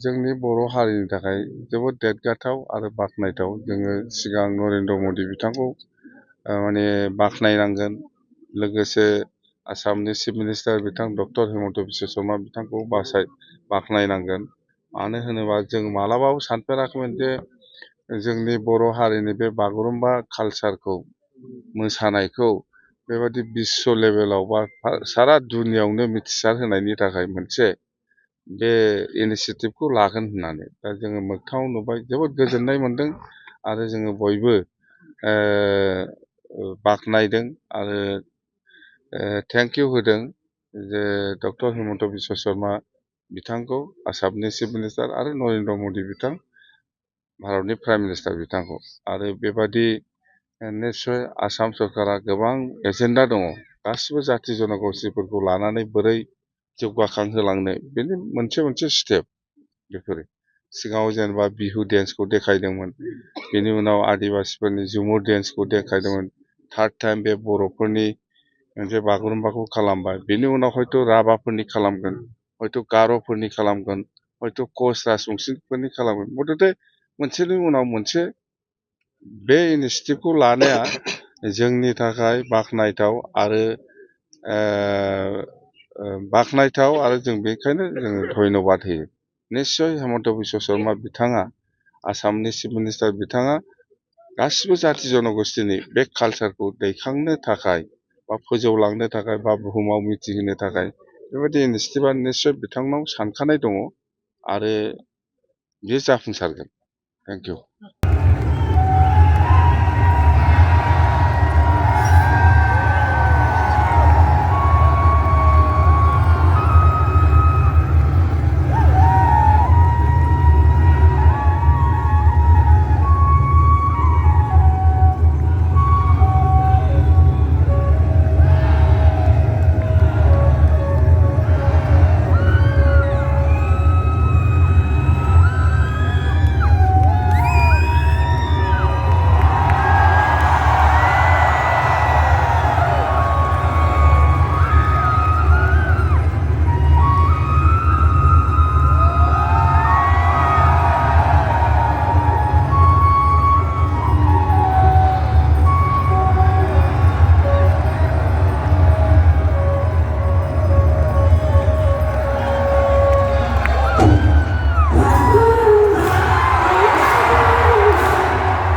जोंनि बर' हारिनि थाखाय जोबोद देरगाथाव आरो बाख्नायथाव। जोङो सिगां नरेन्द्र मदि बिथांखौ माने बाख्नायनांगोन। लोगोसे आसामनि चिफ मिनिस्टार बिथां डक्टर हिमन्त बिश्व शर्मा बिथांखौ बाख्नायनांगोन। मानो होनोबा जों मालाबाबो सानफेराखैमोन जे जोंनि बर' हारिनि बे बागुरुम्बा कालचारखौ, मोसानायखौ बेबादि बिश्व लेभेलाव बा सारा दुनियावनो मिथिसार होनायनि थाखाय मोनसे बे इनिसियेटिभखौ लागोन होननानै। दा जोङो मोगथाङाव नुबाय, जोबोद गोजोननाय मोन्दों आरो जोङो बयबो बाख्नायदों आरो थेंक इउ होदों जे डक्टर हिमन्त बिश्व शर्मा बिथांखौ, आसामनि चिफ मिनिस्टार, आरो नरेन्द्र मदि बिथां, भारतनि प्राइम मिनिस्टार बिथांखौ। आरो बेबादि निस्सय आसाम सरकारा गोबां एजेन्डा दङ, गासिबो जाथि जन'गोष्ठिफोरखौ लानानै बोरै जौगाखांहोलांनो, बेनि मोनसे मोनसे स्टेप। बेफोरो सिगाङाव जेनेबा बिहु डेन्सखौ देखायदोंमोन, बेनि उनाव आदिबासिफोरनि झुमुर डेन्सखौ देखायदोंमोन, थार्ड टाइम बे बर'फोरनि मोनसे बागुरुम्बाखौ खालामबाय, बेनि उनाव हयथ' राभाफोरनि खालामगोन, हयथ' गार'फोरनि खालामगोन, हयथ' कच राजबंशिफोरनि खालामगोन। मथथे मोनसेनि उनाव मोनसे बे इनिसियेटिभखौ लानाया जोंनि थाखाय बाख्नायथाव आरो जों बेखायनो जोङो धन्यबाद होयो। निस्सय हिमन्त बिश्व शर्मा बिथाङा, आसामनि चिफ मिनिस्टार बिथाङा गासिबो जाथि जन'गोष्ठिनि बे कालचारखौ दैखांनो थाखाय बा फोजौलांनो थाखाय बा बुहुमाव मिथिहोनो थाखाय बेबायदि इनिसियेटिभआ निस्सय बिथांनाव सानखानाय दङ आरो बेयो जाफुंसारगोन। Thank you.